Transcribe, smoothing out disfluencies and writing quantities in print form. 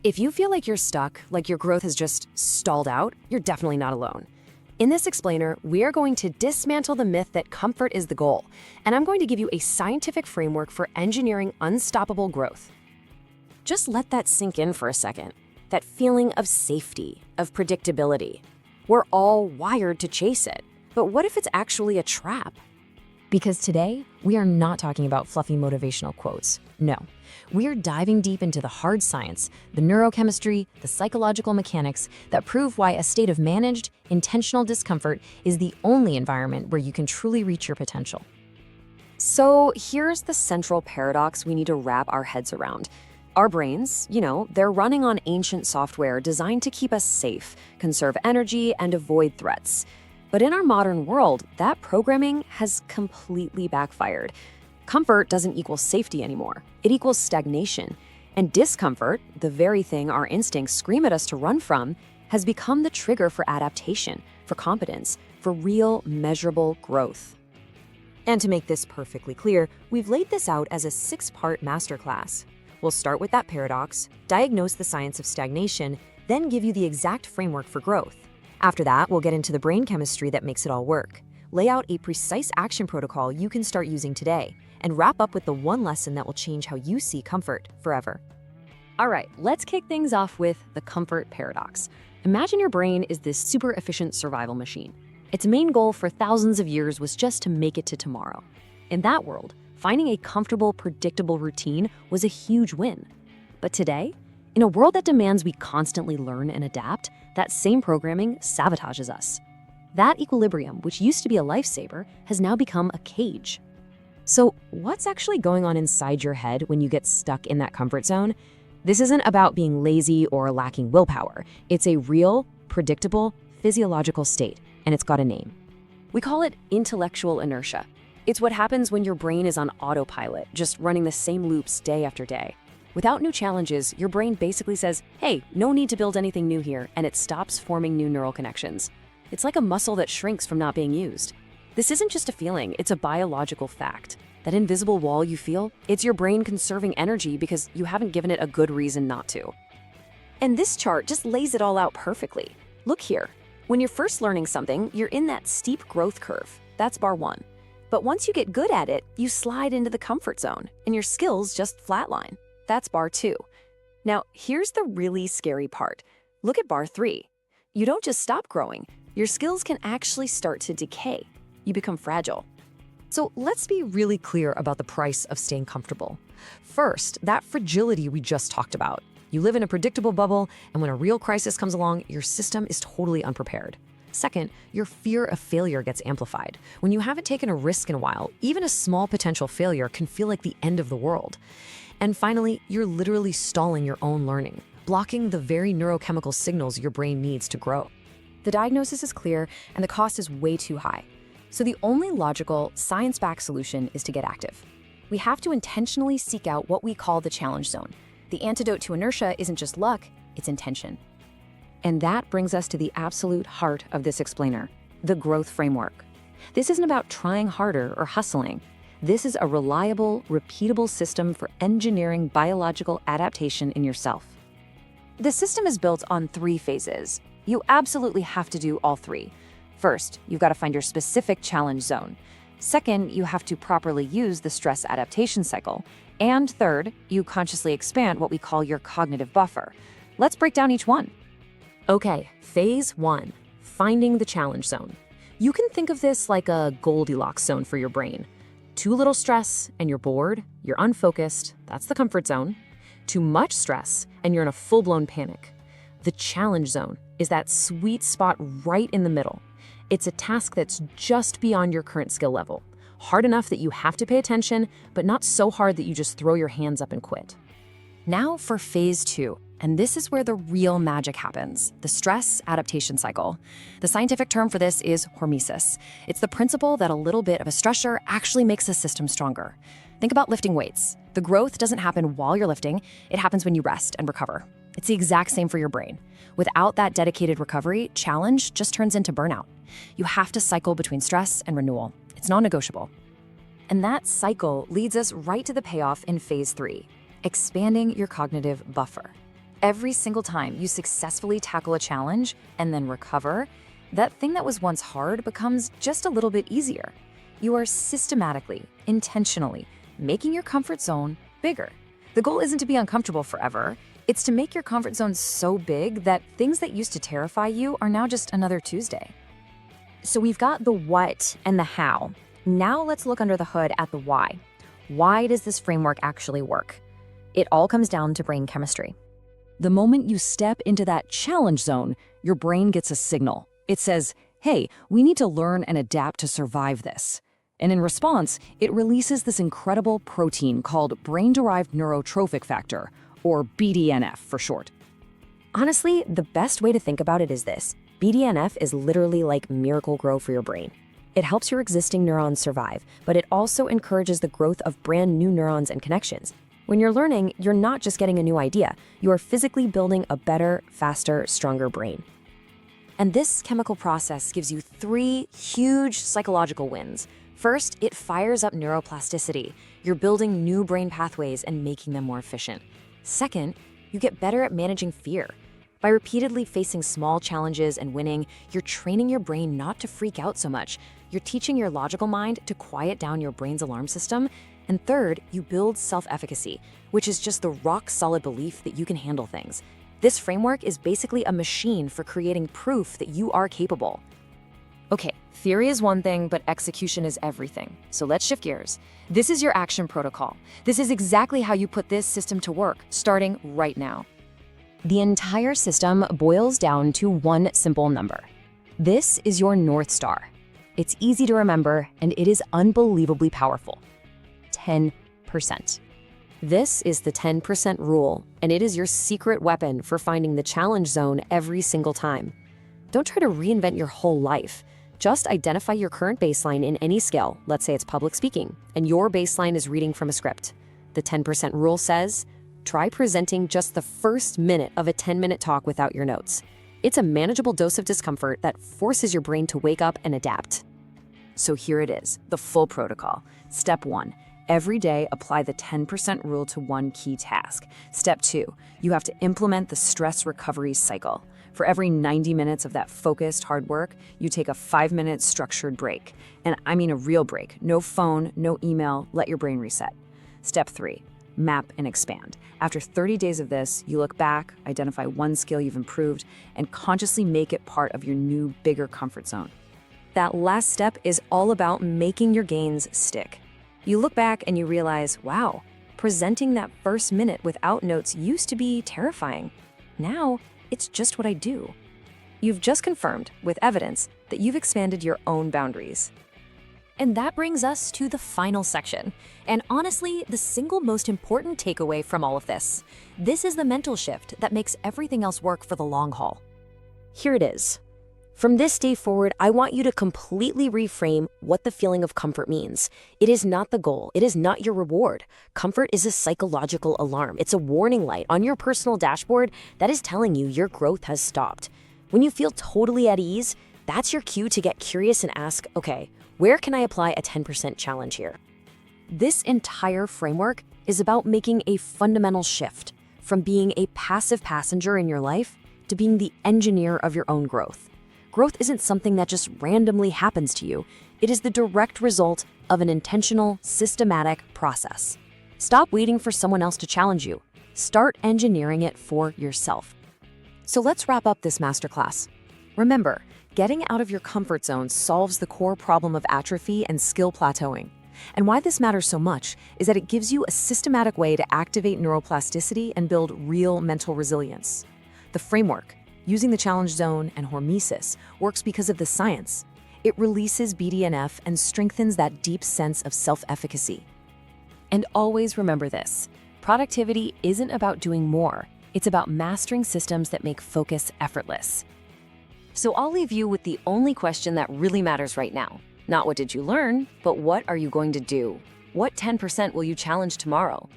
If you feel like you're stuck, like your growth has just stalled out, you're definitely not alone. In this explainer, we are going to dismantle the myth that comfort is the goal, and I'm going to give you a scientific framework for engineering unstoppable growth. Just let that sink in for a second. That feeling of safety, of predictability. We're all wired to chase it, but what if it's actually a trap? Because today, we are not talking about fluffy motivational quotes. No, we are diving deep into the hard science, the neurochemistry, the psychological mechanics that prove why a state of managed, intentional discomfort is the only environment where you can truly reach your potential. So here's the central paradox we need to wrap our heads around. Our brains, they're running on ancient software designed to keep us safe, conserve energy, and avoid threats. But in our modern world, that programming has completely backfired. Comfort doesn't equal safety anymore. It equals stagnation. And discomfort, the very thing our instincts scream at us to run from, has become the trigger for adaptation, for competence, for real, measurable growth. And to make this perfectly clear, we've laid this out as a 6-part masterclass. We'll start with that paradox, diagnose the science of stagnation, then give you the exact framework for growth. After that, we'll get into the brain chemistry that makes it all work, lay out a precise action protocol you can start using today, and wrap up with the one lesson that will change how you see comfort forever. All right, let's kick things off with the comfort paradox. Imagine your brain is this super efficient survival machine. Its main goal for thousands of years was just to make it to tomorrow. In that world, finding a comfortable, predictable routine was a huge win. But today, in a world that demands we constantly learn and adapt, that same programming sabotages us. That equilibrium, which used to be a lifesaver, has now become a cage. So what's actually going on inside your head when you get stuck in that comfort zone? This isn't about being lazy or lacking willpower. It's a real, predictable, physiological state, and it's got a name. We call it intellectual inertia. It's what happens when your brain is on autopilot, just running the same loops day after day. Without new challenges, your brain basically says, hey, no need to build anything new here, and it stops forming new neural connections. It's like a muscle that shrinks from not being used. This isn't just a feeling, it's a biological fact. That invisible wall you feel, it's your brain conserving energy because you haven't given it a good reason not to. And this chart just lays it all out perfectly. Look here. When you're first learning something, you're in that steep growth curve. That's bar 1. But once you get good at it, you slide into the comfort zone, and your skills just flatline. That's bar 2. Now, here's the really scary part. Look at bar 3. You don't just stop growing. Your skills can actually start to decay. You become fragile. So let's be really clear about the price of staying comfortable. First, that fragility we just talked about. You live in a predictable bubble, and when a real crisis comes along, your system is totally unprepared. Second, your fear of failure gets amplified. When you haven't taken a risk in a while, even a small potential failure can feel like the end of the world. And finally, you're literally stalling your own learning, blocking the very neurochemical signals your brain needs to grow. The diagnosis is clear, and the cost is way too high. So the only logical, science-backed solution is to get active. We have to intentionally seek out what we call the challenge zone. The antidote to inertia isn't just luck, it's intention. And that brings us to the absolute heart of this explainer, the growth framework. This isn't about trying harder or hustling. This is a reliable, repeatable system for engineering biological adaptation in yourself. The system is built on 3 phases. You absolutely have to do all 3. First, you've got to find your specific challenge zone. Second, you have to properly use the Stress-Adaptation Cycle. And third, you consciously expand what we call your cognitive buffer. Let's break down each one. Okay, phase 1, finding the challenge zone. You can think of this like a Goldilocks zone for your brain. Too little stress and you're bored, you're unfocused, that's the comfort zone. Too much stress and you're in a full-blown panic. The challenge zone is that sweet spot right in the middle. It's a task that's just beyond your current skill level. Hard enough that you have to pay attention, but not so hard that you just throw your hands up and quit. Now for phase 2, and this is where the real magic happens, the Stress-Adaptation Cycle. The scientific term for this is Hormesis. It's the principle that a little bit of a stressor actually makes the system stronger. Think about lifting weights. The growth doesn't happen while you're lifting, it happens when you rest and recover. It's the exact same for your brain. Without that dedicated recovery, challenge just turns into burnout. You have to cycle between stress and renewal. It's non-negotiable. And that cycle leads us right to the payoff in phase 3, expanding your cognitive buffer. Every single time you successfully tackle a challenge and then recover, that thing that was once hard becomes just a little bit easier. You are systematically, intentionally making your comfort zone bigger. The goal isn't to be uncomfortable forever. It's to make your comfort zone so big that things that used to terrify you are now just another Tuesday. So we've got the what and the how. Now let's look under the hood at the why. Why does this framework actually work? It all comes down to brain chemistry. The moment you step into that challenge zone, your brain gets a signal. It says, hey, we need to learn and adapt to survive this. And in response, it releases this incredible protein called brain-derived neurotrophic factor, or BDNF for short. Honestly, the best way to think about it is this. BDNF is literally like Miracle-Gro for your brain. It helps your existing neurons survive, but it also encourages the growth of brand new neurons and connections. When you're learning, you're not just getting a new idea, you are physically building a better, faster, stronger brain. And this chemical process gives you 3 huge psychological wins. First, it fires up neuroplasticity. You're building new brain pathways and making them more efficient. Second, you get better at managing fear. By repeatedly facing small challenges and winning, you're training your brain not to freak out so much. You're teaching your logical mind to quiet down your brain's alarm system. And third, you build self-efficacy, which is just the rock-solid belief that you can handle things. This framework is basically a machine for creating proof that you are capable. Okay, theory is one thing, but execution is everything. So let's shift gears. This is your action protocol. This is exactly how you put this system to work, starting right now. The entire system boils down to one simple number. This is your North Star. It's easy to remember, and it is unbelievably powerful. 10%. This is the 10% rule, and it is your secret weapon for finding the challenge zone every single time. Don't try to reinvent your whole life. Just identify your current baseline in any skill, let's say it's public speaking, and your baseline is reading from a script. The 10% rule says, try presenting just the first minute of a 10-minute talk without your notes. It's a manageable dose of discomfort that forces your brain to wake up and adapt. So here it is, the full protocol. Step 1, every day apply the 10% rule to one key task. Step 2, you have to implement the stress recovery cycle. For every 90 minutes of that focused hard work, you take a 5-minute structured break. And I mean a real break. No phone, no email, let your brain reset. Step 3, map and expand. After 30 days of this, you look back, identify one skill you've improved, and consciously make it part of your new, bigger comfort zone. That last step is all about making your gains stick. You look back and you realize, wow, presenting that first minute without notes used to be terrifying. Now, it's just what I do. You've just confirmed, with evidence, that you've expanded your own boundaries. And that brings us to the final section. And honestly, the single most important takeaway from all of this. This is the mental shift that makes everything else work for the long haul. Here it is. From this day forward, I want you to completely reframe what the feeling of comfort means. It is not the goal. It is not your reward. Comfort is a psychological alarm. It's a warning light on your personal dashboard that is telling you your growth has stopped. When you feel totally at ease, that's your cue to get curious and ask, okay, where can I apply a 10% challenge here? This entire framework is about making a fundamental shift from being a passive passenger in your life to being the engineer of your own growth. Growth isn't something that just randomly happens to you. It is the direct result of an intentional, systematic process. Stop waiting for someone else to challenge you. Start engineering it for yourself. So let's wrap up this masterclass. Remember, getting out of your comfort zone solves the core problem of atrophy and skill plateauing. And why this matters so much is that it gives you a systematic way to activate neuroplasticity and build real mental resilience. The framework, using the challenge zone and Hormesis, works because of the science. It releases BDNF and strengthens that deep sense of self-efficacy. And always remember this, productivity isn't about doing more, it's about mastering systems that make focus effortless. So I'll leave you with the only question that really matters right now. Not what did you learn, but what are you going to do? What 10% will you challenge tomorrow?